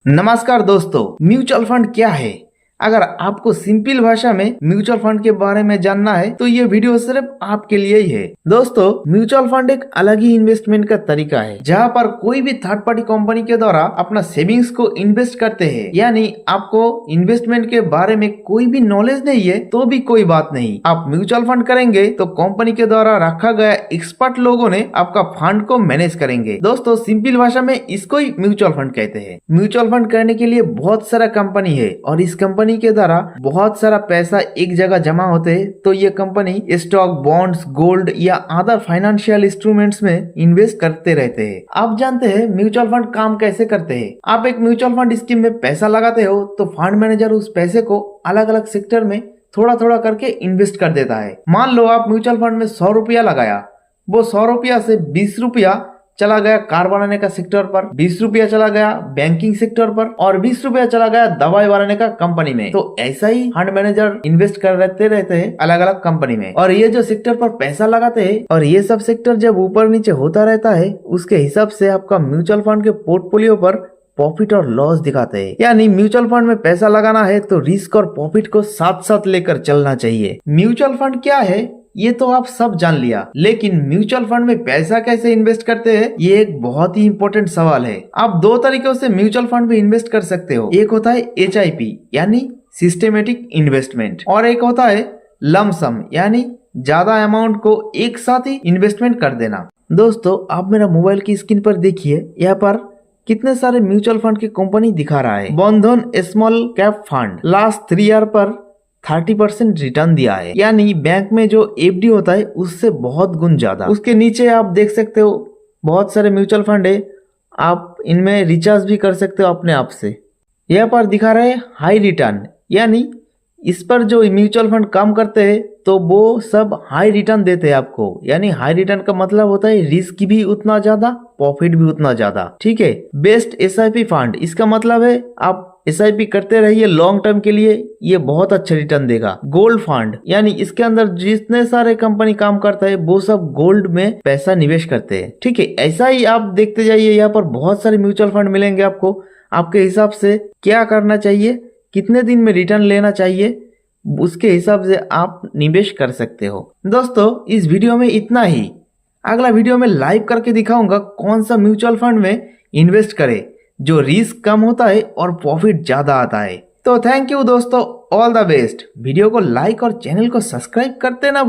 नमस्कार दोस्तों, mutual fund क्या है? अगर आपको सिंपल भाषा में म्यूचुअल फंड के बारे में जानना है तो ये वीडियो सिर्फ आपके लिए ही है। दोस्तों, म्यूचुअल फंड एक अलग ही इन्वेस्टमेंट का तरीका है जहाँ पर कोई भी थर्ड पार्टी कंपनी के द्वारा अपना सेविंग्स को इन्वेस्ट करते हैं। यानी आपको इन्वेस्टमेंट के बारे में कोई भी नॉलेज नहीं है तो भी कोई बात नहीं, आप म्यूचुअल फंड करेंगे तो कंपनी के द्वारा रखा गया एक्सपर्ट लोगों ने आपका फंड को मैनेज करेंगे। दोस्तों, सिंपल भाषा में इसको ही म्यूचुअल फंड कहते हैं। म्यूचुअल फंड करने के लिए बहुत सारा कंपनी है और इस कंपनी के द्वारा बहुत सारा पैसा एक जगह जमा होते हैं, तो ये कंपनी स्टॉक, बॉन्ड्स, गोल्ड या अदर फाइनेंशियल इंस्ट्रूमेंट्स में इन्वेस्ट करते रहते हैं। आप जानते हैं म्यूचुअल फंड काम कैसे करते हैं? आप एक म्यूचुअल फंड स्कीम में पैसा लगाते हो तो फंड मैनेजर उस पैसे को अलग अलग सेक्टर में थोड़ा थोड़ा करके इन्वेस्ट कर देता है। मान लो आप म्यूचुअल फंड में 100 रुपया लगाया, वो 100 रुपया से 20 रुपया चला गया कार बनाने का सेक्टर पर, 20 रुपया चला गया बैंकिंग सेक्टर पर और 20 रुपया चला गया दवाई बनाने का कंपनी में। तो ऐसा ही फंड मैनेजर इन्वेस्ट कर रहते हैं अलग अलग कंपनी में, और ये जो सेक्टर पर पैसा लगाते हैं और ये सब सेक्टर जब ऊपर नीचे होता रहता है उसके हिसाब से आपका म्यूचुअल फंड के पोर्टफोलियो पर प्रॉफिट और लॉस दिखाते हैं। यानी म्यूचुअल फंड में पैसा लगाना है तो रिस्क और प्रॉफिट को साथ साथ लेकर चलना चाहिए। म्यूचुअल फंड क्या है ये तो आप सब जान लिया, लेकिन म्यूचुअल फंड में पैसा कैसे इन्वेस्ट करते हैं ये एक बहुत ही इम्पोर्टेंट सवाल है। आप दो तरीकों से म्यूचुअल फंड में इन्वेस्ट कर सकते हो। एक होता है HIP यानी सिस्टेमेटिक इन्वेस्टमेंट, और एक होता है लमसम यानी ज्यादा अमाउंट को एक साथ ही इन्वेस्टमेंट कर देना। दोस्तों, आप मेरा मोबाइल की स्क्रीन पर देखिए, यहाँ पर कितने सारे म्यूचुअल फंड की कंपनी दिखा रहा है। बंधन small cap fund last 3 year पर 30% रिटर्न दिया है, यानी बैंक में जो FD होता है उससे बहुत गुण ज्यादा। उसके नीचे आप देख सकते हो बहुत सारे म्यूचुअल फंड है, आप इनमें रिचार्ज भी कर सकते हो अपने आप से। यहाँ पर दिखा रहे हैं हाई रिटर्न, यानी इस पर जो म्यूचुअल फंड काम करते हैं तो वो सब हाई रिटर्न देते हैं आपको। यानी हाई रिटर्न का मतलब होता है रिस्क भी उतना ज्यादा, प्रॉफिट भी उतना ज्यादा। ठीक है। बेस्ट SIP फंड, इसका मतलब है आप SIP करते रहिए लॉन्ग टर्म के लिए, ये बहुत अच्छा रिटर्न देगा। गोल्ड फंड, यानी इसके अंदर जितने सारे कंपनी काम करता है वो सब गोल्ड में पैसा निवेश करते हैं। ठीक है। ऐसा ही आप देखते जाइए, यहाँ पर बहुत सारे म्यूचुअल फंड मिलेंगे आपको। आपके हिसाब से क्या करना चाहिए, कितने दिन में रिटर्न लेना चाहिए, उसके हिसाब से आप निवेश कर सकते हो। दोस्तों, इस वीडियो में इतना ही। अगला वीडियो में लाइव करके दिखाऊंगा कौन सा म्यूचुअल फंड में इन्वेस्ट करे जो रिस्क कम होता है और प्रॉफिट ज्यादा आता है। तो थैंक यू दोस्तों, ऑल द बेस्ट। वीडियो को लाइक और चैनल को सब्सक्राइब करते ना